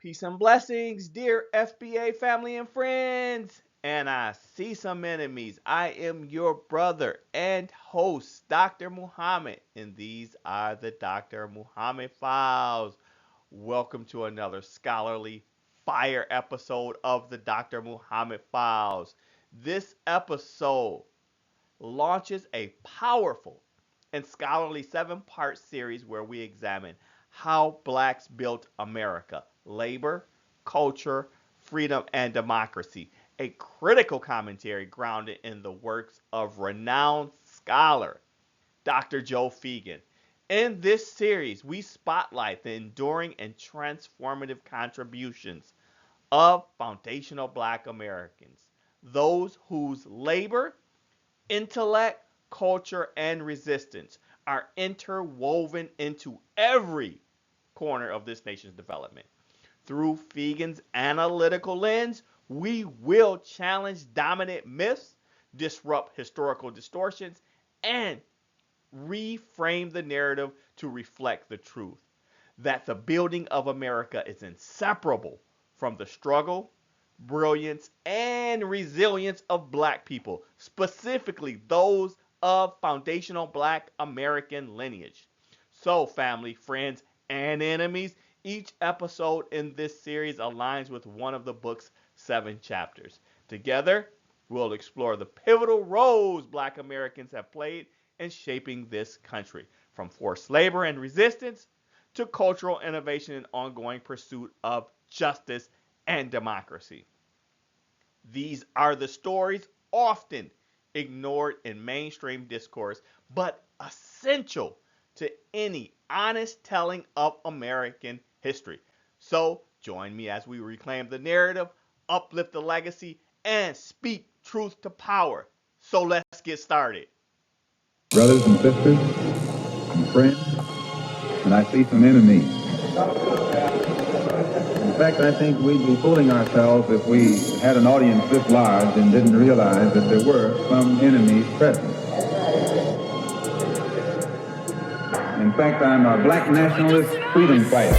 Peace and blessings, dear FBA family and friends. And I see some enemies. I am your brother and host, Dr. Muhammad. And these are the Dr. Muhammad Files. Welcome to another scholarly fire episode of the Dr. Muhammad Files. This episode launches a powerful and scholarly 7-part series where we examine how blacks built America: labor, culture, freedom, and democracy. A critical commentary grounded in the works of renowned scholar Dr. Joe Feagin. In this series, we spotlight the enduring and transformative contributions of foundational black Americans, those whose labor, intellect, culture, and resistance are interwoven into every corner of this nation's development. Through Feagin's analytical lens, we will challenge dominant myths, disrupt historical distortions, and reframe the narrative to reflect the truth that the building of America is inseparable from the struggle, brilliance, and resilience of black people, specifically those of foundational black American lineage. So, family, friends, and enemies, each episode in this series aligns with one of the book's 7 chapters. Together, we'll explore the pivotal roles black Americans have played in shaping this country, from forced labor and resistance to cultural innovation and ongoing pursuit of justice and democracy. These are the stories often ignored in mainstream discourse, but essential to any honest telling of American history. So join me as we reclaim the narrative, uplift the legacy, and speak truth to power. So let's get started. Brothers and sisters and friends, and I see some enemies. In fact, I think we'd be fooling ourselves if we had an audience this large and didn't realize that there were some enemies present. In fact, I'm a black nationalist freedom fighter.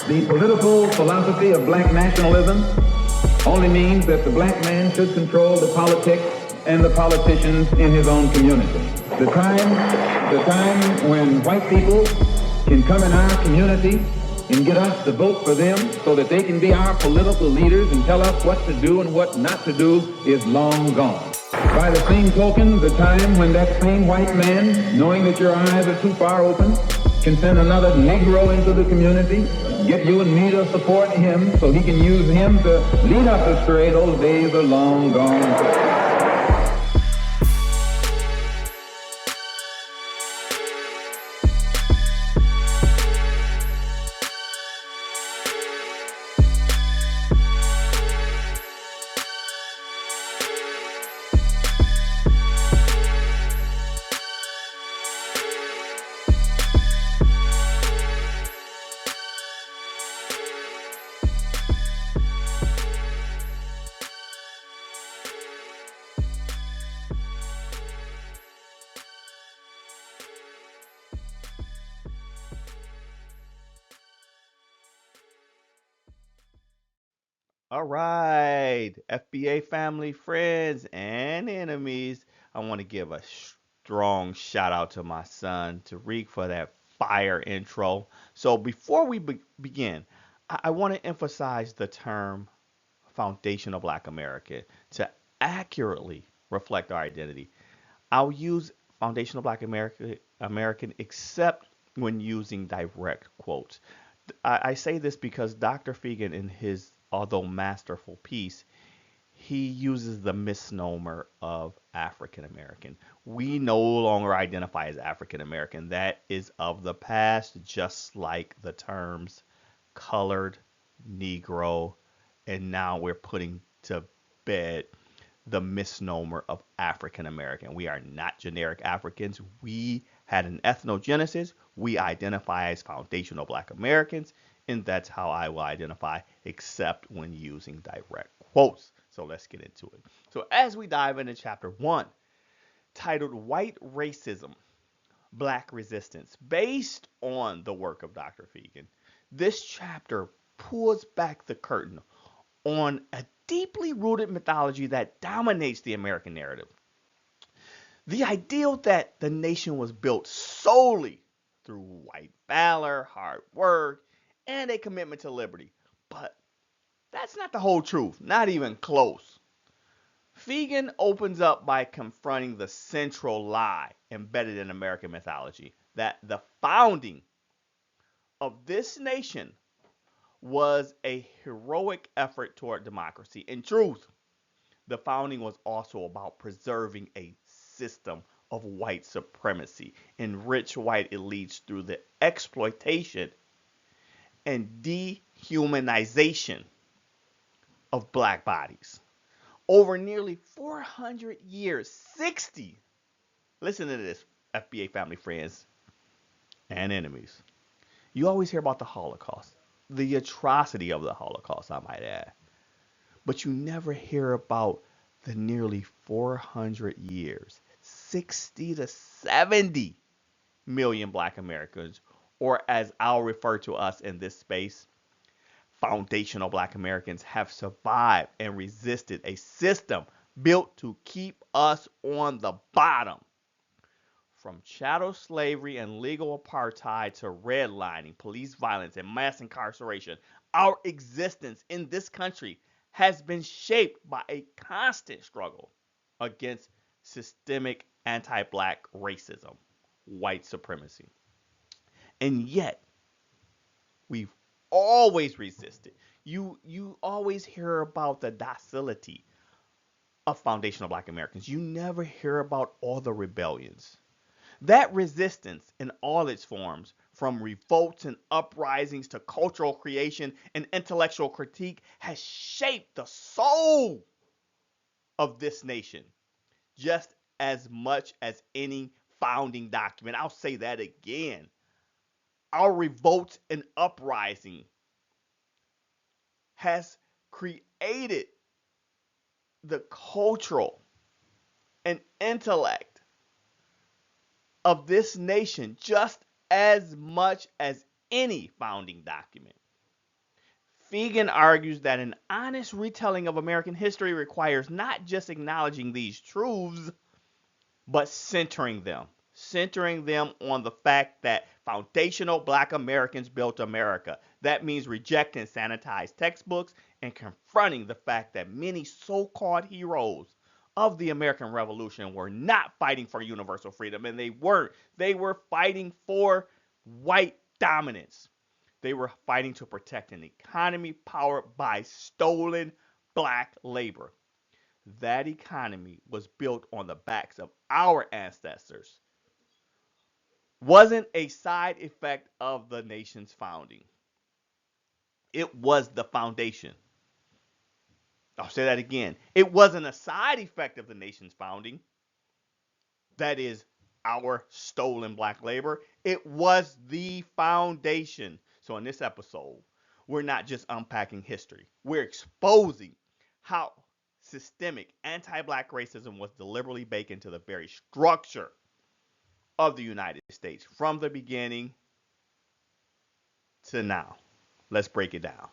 The political philosophy of black nationalism only means that the black man should control the politics and the politicians in his own community. The time when white people can come in our community and get us to vote for them so that they can be our political leaders and tell us what to do and what not to do is long gone. By the same token, the time when that same white man, knowing that your eyes are too far open, can send another Negro into the community, get you and me to support him so he can use him to lead us astray, those days are long gone. All right, FBA family, friends, and enemies. I want to give a strong shout out to my son, Tariq, for that fire intro. So before we begin, I want to emphasize the term foundational Black American to accurately reflect our identity. I'll use foundational American except when using direct quotes. I say this because Dr. Feagin, in his although masterful piece, he uses the misnomer of African American. We no longer identify as African American. That is of the past, just like the terms colored, Negro, and now we're putting to bed the misnomer of African American. We are not generic Africans. We had an ethnogenesis. We identify as foundational Black Americans, and that's how I will identify, except when using direct quotes. So let's get into it. So as we dive into chapter 1, titled White Racism, Black Resistance, based on the work of Dr. Feagin. This chapter pulls back the curtain on a deeply rooted mythology that dominates the American narrative. The ideal that the nation was built solely through white valor, hard work, and a commitment to liberty. But that's not the whole truth, not even close. Feagin opens up by confronting the central lie embedded in American mythology that the founding of this nation was a heroic effort toward democracy. In truth, the founding was also about preserving a system of white supremacy and rich white elites through the exploitation and dehumanization of black bodies. Over nearly 400 years, 60, listen to this, FBA family friends and enemies. You always hear about the Holocaust, the atrocity of the Holocaust, I might add. But you never hear about the nearly 400 years, 60 to 70 million black Americans, or as I'll refer to us in this space, foundational black Americans have survived and resisted a system built to keep us on the bottom. From chattel slavery and legal apartheid to redlining, police violence, and mass incarceration, our existence in this country has been shaped by a constant struggle against systemic anti-black racism, white supremacy. And yet, we've always resisted. You always hear about the docility of foundational black Americans. You never hear about all the rebellions. That resistance in all its forms, from revolts and uprisings to cultural creation and intellectual critique, has shaped the soul of this nation just as much as any founding document. I'll say that again. Our revolts and uprising has created the cultural and intellect of this nation just as much as any founding document. Feagin argues that an honest retelling of American history requires not just acknowledging these truths, but centering them. Centering them on the fact that foundational black Americans built America. That means rejecting sanitized textbooks and confronting the fact that many so-called heroes of the American Revolution were not fighting for universal freedom, and they weren't. They were fighting for white dominance. They were fighting to protect an economy powered by stolen black labor. That economy was built on the backs of our ancestors. Wasn't a side effect of the nation's founding. It was the foundation. I'll say that again. It wasn't a side effect of the nation's founding. That is our stolen black labor. It was the foundation. So in this episode, we're not just unpacking history. We're exposing how systemic anti-black racism was deliberately baked into the very structure of the United States from the beginning to now. Let's break it down.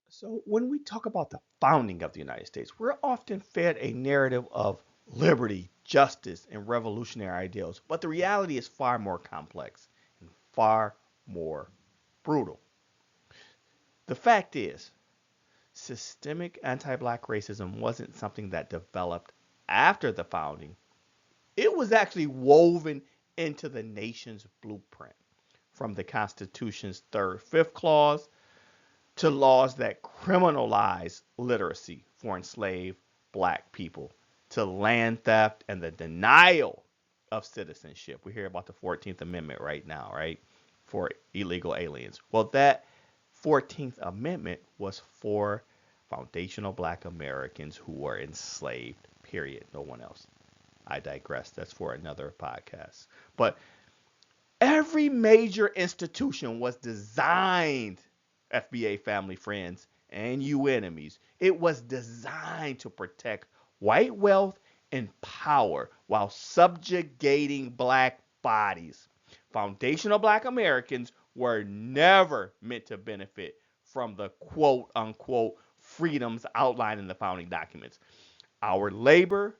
So when we talk about the founding of the United States, we're often fed a narrative of liberty, justice, and revolutionary ideals. But the reality is far more complex and far more brutal. The fact is, systemic anti-black racism wasn't something that developed after the founding. It was actually woven into the nation's blueprint, from the Constitution's third, fifth clause to laws that criminalize literacy for enslaved black people, to land theft and the denial of citizenship. We hear about the 14th Amendment right now, right? For illegal aliens. Well, that 14th Amendment was for foundational black Americans who were enslaved, period. No one else. I digress. That's for another podcast. But every major institution was designed, FBA family friends and you enemies, it was designed to protect white wealth and power while subjugating black bodies. Foundational black Americans were never meant to benefit from the quote unquote freedoms outlined in the founding documents. Our labor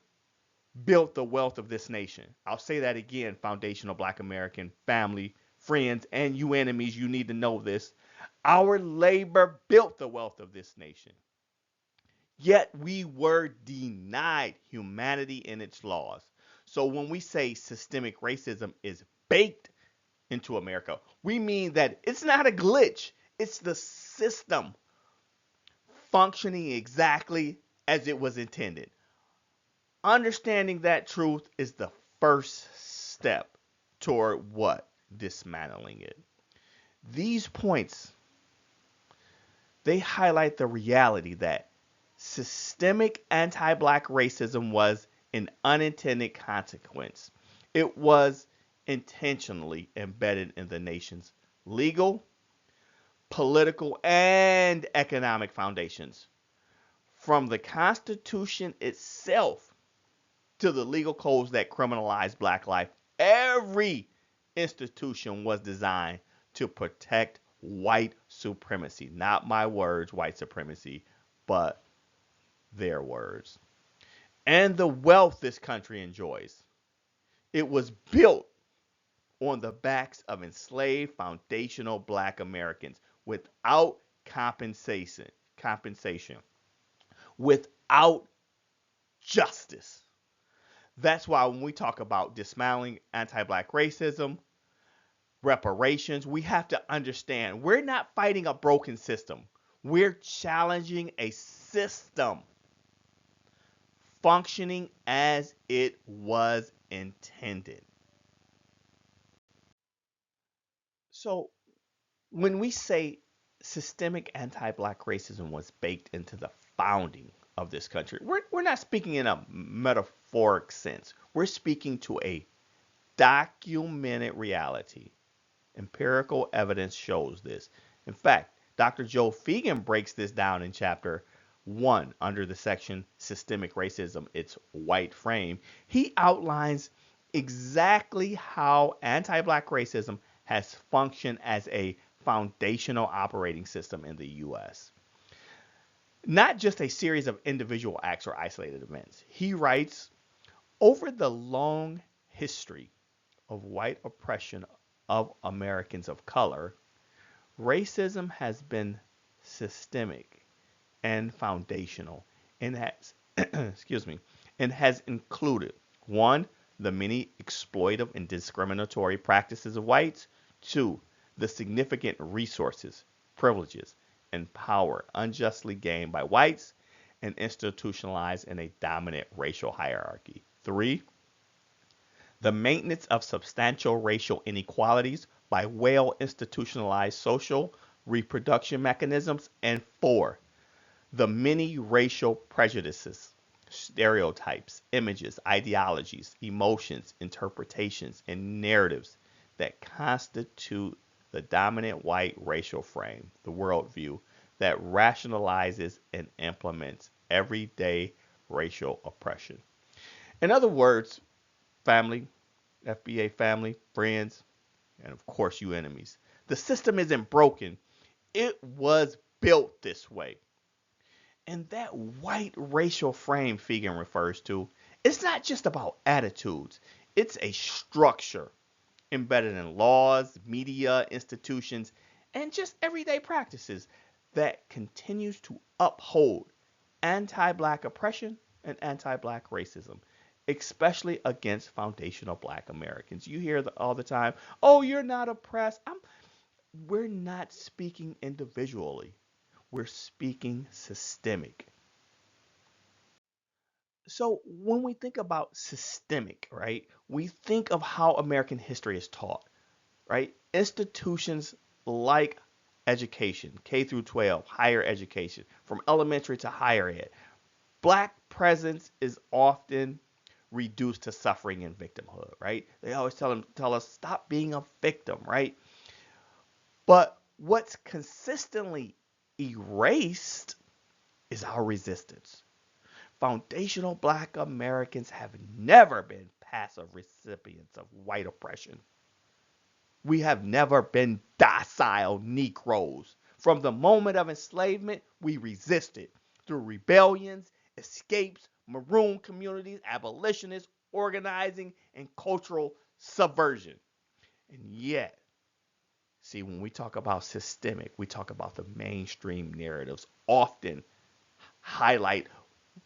built the wealth of this nation. I'll say that again, foundational black American family, friends, and you enemies, you need to know this. Our labor built the wealth of this nation. Yet we were denied humanity in its laws. So when we say systemic racism is baked into America, we mean that it's not a glitch, it's the system functioning exactly as it was intended. Understanding that truth is the first step toward what? Dismantling it. These points, they highlight the reality that systemic anti-black racism was an unintended consequence. It was intentionally embedded in the nation's legal, political, and economic foundations. From the Constitution itself to the legal codes that criminalize black life, every institution was designed to protect white supremacy. Not my words, white supremacy, but their words. And the wealth this country enjoys. It was built on the backs of enslaved foundational black Americans without compensation, without justice. That's why when we talk about dismantling anti-black racism, reparations, we have to understand we're not fighting a broken system. We're challenging a system functioning as it was intended. So when we say systemic anti-black racism was baked into the founding of this country, we're not speaking in a metaphoric sense. We're speaking to a documented reality. Empirical evidence shows this. In fact, Dr. Joe Feagin breaks this down in chapter 1 under the section Systemic Racism, Its White Frame. He outlines exactly how anti-black racism has functioned as a foundational operating system in the U.S. Not just a series of individual acts or isolated events. He writes, over the long history of white oppression of Americans of color, racism has been systemic and foundational and has excuse me and has included one, the many exploitive and discriminatory practices of whites, two, the significant resources, privileges, and power unjustly gained by whites and institutionalized in a dominant racial hierarchy. Three, the maintenance of substantial racial inequalities by well institutionalized social reproduction mechanisms. And four, the many racial prejudices, stereotypes, images, ideologies, emotions, interpretations, and narratives that constitute the dominant white racial frame, the worldview that rationalizes and implements everyday racial oppression. In other words, family, FBA family, friends, and of course you enemies, the system isn't broken. It was built this way. And that white racial frame Feagin refers to, it's not just about attitudes. It's a structure embedded in laws, media, institutions, and just everyday practices that continues to uphold anti-black oppression and anti-black racism, especially against foundational black Americans. You hear all the time, oh, you're not oppressed. We're not speaking individually. We're speaking systemic. So when we think about systemic, right, we think of how American history is taught, right? Institutions like education, K through 12, higher education, from elementary to higher ed. Black presence is often reduced to suffering and victimhood, right? They always tell us stop being a victim, right? But what's consistently erased is our resistance. Foundational black Americans have never been passive recipients of white oppression. We have never been docile Negroes. From the moment of enslavement, we resisted through rebellions, escapes, maroon communities, abolitionists, organizing, and cultural subversion. And yet, see, when we talk about systemic, we talk about the mainstream narratives often highlight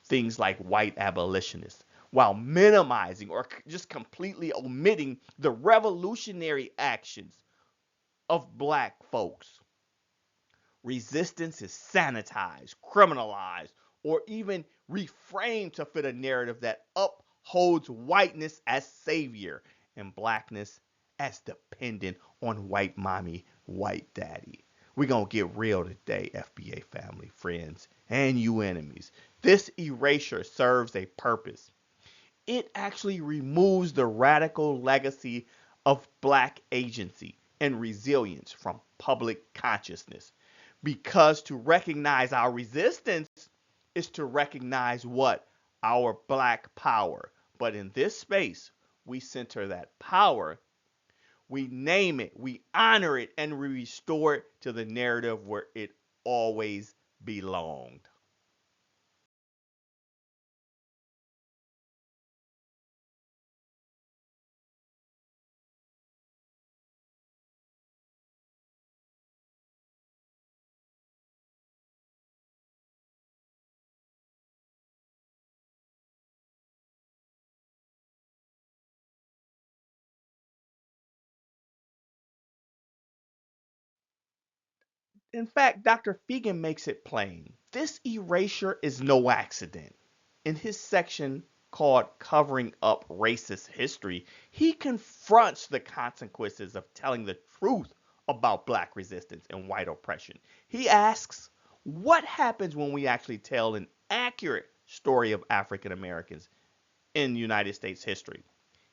things like white abolitionists while minimizing or just completely omitting the revolutionary actions of black folks. Resistance is sanitized, criminalized, or even reframed to fit a narrative that upholds whiteness as savior and blackness as dependent on white mommy, white daddy. We're going to get real today, FBA family, friends, and you enemies. This erasure serves a purpose. It actually removes the radical legacy of black agency and resilience from public consciousness. Because to recognize our resistance is to recognize what? Our black power. But in this space, we center that power, we name it, we honor it, and we restore it to the narrative where it always belonged. In fact, Dr. Feagin makes it plain. This erasure is no accident. In his section called Covering Up Racist History, he confronts the consequences of telling the truth about black resistance and white oppression. He asks, what happens when we actually tell an accurate story of African Americans in United States history?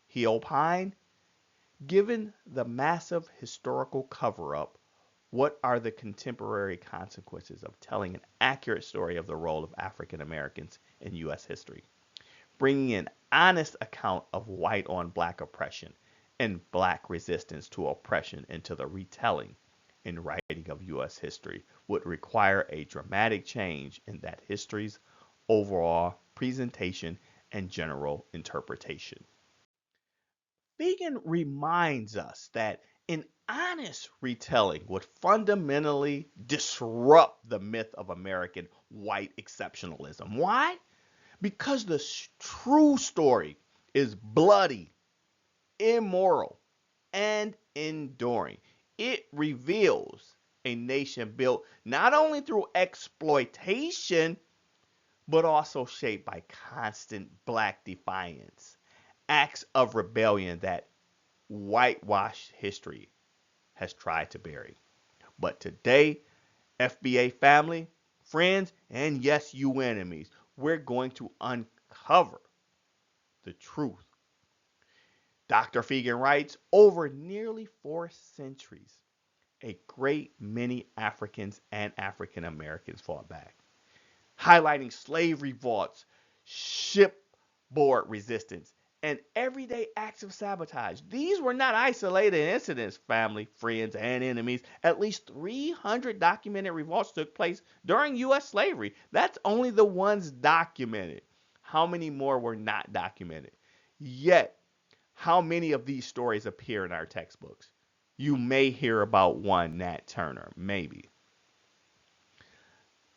He opined, given the massive historical cover up, what are the contemporary consequences of telling an accurate story of the role of African Americans in U.S. history? Bringing an honest account of white on black oppression and black resistance to oppression into the retelling and writing of U.S. history would require a dramatic change in that history's overall presentation and general interpretation. Feagin reminds us that an honest retelling would fundamentally disrupt the myth of American white exceptionalism. Why? Because the true story is bloody, immoral, and enduring. It reveals a nation built not only through exploitation, but also shaped by constant black defiance, acts of rebellion that whitewashed history has tried to bury. But today, FBA family, friends, and yes, you enemies, we're going to uncover the truth. Dr. Feagin writes, over nearly 4 centuries, a great many Africans and African Americans fought back, highlighting slave revolts, shipboard resistance, and everyday acts of sabotage. These were not isolated incidents, family, friends, and enemies. At least 300 documented revolts took place during U.S. slavery. That's only the ones documented. How many more were not documented? Yet, how many of these stories appear in our textbooks? You may hear about one, Nat Turner, maybe.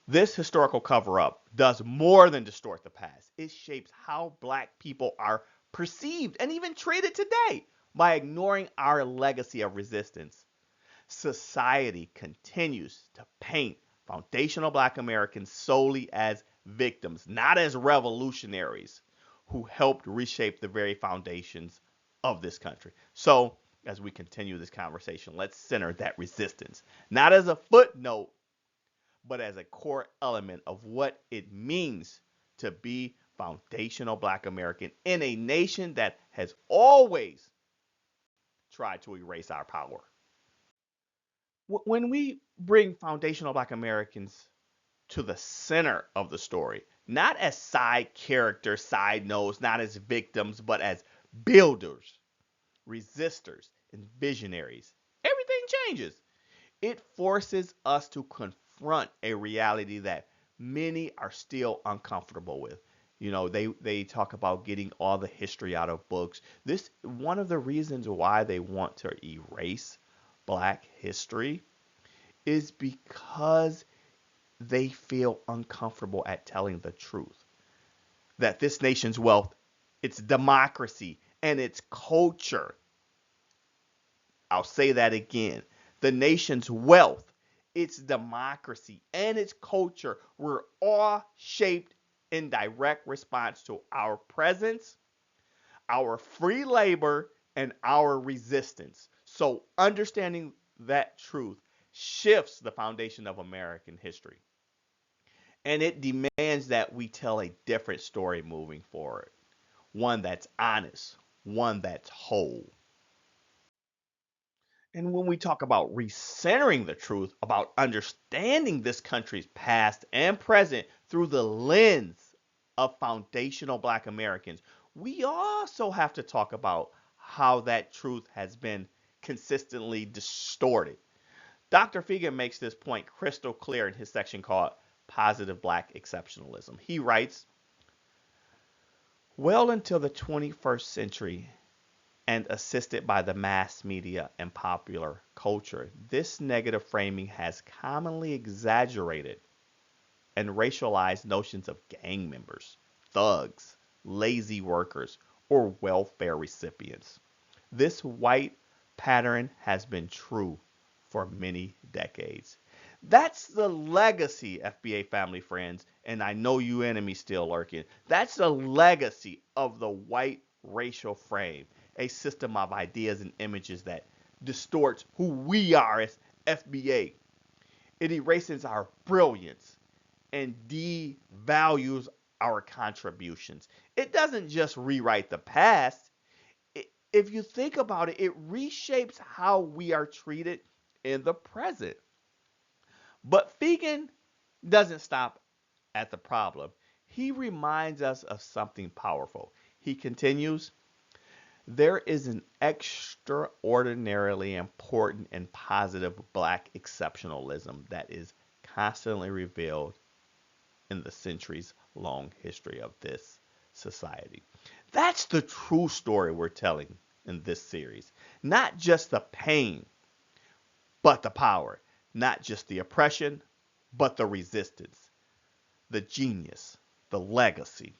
This historical cover up does more than distort the past. It shapes how black people are perceived and even treated today by ignoring our legacy of resistance. Society continues to paint foundational black Americans solely as victims, not as revolutionaries who helped reshape the very foundations of this country. So, as we continue this conversation, let's center that resistance, not as a footnote, but as a core element of what it means to be foundational black American in a nation that has always tried to erase our power. When we bring foundational black Americans to the center of the story, not as side characters, side notes, not as victims, but as builders, resistors, and visionaries. Everything changes. It forces us to confront a reality that many are still uncomfortable with. They talk about getting all the history out of books. This one of the reasons why they want to erase black history is because they feel uncomfortable at telling the truth. That this nation's wealth, its democracy, and its culture, I'll say that again. The nation's wealth, its democracy, and its culture were all shaped in direct response to our presence, our free labor, and our resistance. So understanding that truth shifts the foundation of American history. And it demands that we tell a different story moving forward. One that's honest, one that's whole. And when we talk about recentering the truth, about understanding this country's past and present through the lens of foundational black Americans, we also have to talk about how that truth has been consistently distorted. Dr. Feagin makes this point crystal clear in his section called Positive Black Exceptionalism. He writes, well until the 21st century, and assisted by the mass media and popular culture, this negative framing has commonly exaggerated and racialized notions of gang members, thugs, lazy workers, or welfare recipients. This white pattern has been true for many decades. That's the legacy, FBA family friends, and I know you enemies still lurking. That's the legacy of the white racial frame, a system of ideas and images that distorts who we are as FBA. It erases our brilliance and devalues our contributions. It doesn't just rewrite the past. If you think about it, it reshapes how we are treated in the present. But Feagin doesn't stop at the problem. He reminds us of something powerful. He continues, there is an extraordinarily important and positive black exceptionalism that is constantly revealed in the centuries long history of this society. That's the true story we're telling in this series. Not just the pain, but the power. Not just the oppression, but the resistance, the genius, the legacy.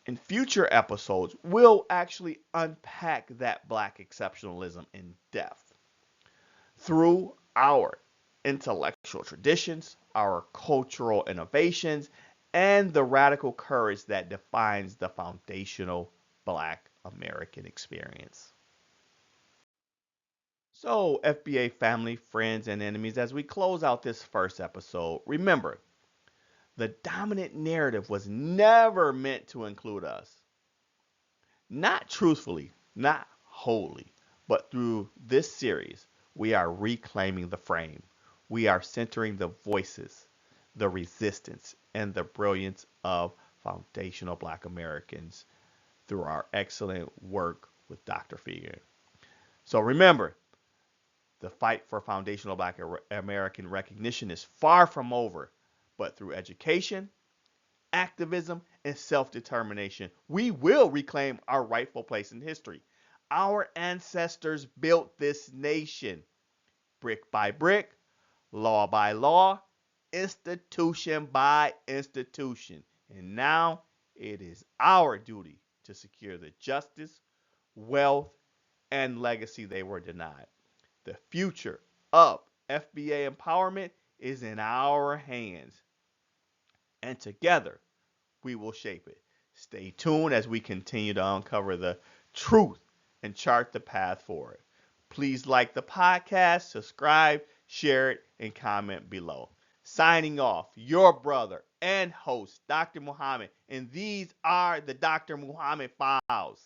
In future episodes, we'll actually unpack that black exceptionalism in depth through our intellectual traditions, our cultural innovations, and the radical courage that defines the foundational black American experience. So, FBA family, friends, and enemies, as we close out this first episode, remember the dominant narrative was never meant to include us. Not truthfully, not wholly, but through this series, we are reclaiming the frame. We are centering the voices, the resistance, and the brilliance of foundational black Americans through our excellent work with Dr. Feagin. So remember, the fight for foundational black American recognition is far from over, but through education, activism, and self-determination, we will reclaim our rightful place in history. Our ancestors built this nation brick by brick, law by law, institution by institution. And now it is our duty to secure the justice, wealth, and legacy they were denied. The future of FBA empowerment is in our hands, and together we will shape it. Stay tuned as we continue to uncover the truth and chart the path forward. Please like the podcast, subscribe, share it, and comment below. Signing off, your brother and host, Dr. Muhammad, and these are the Dr. Muhammad Files.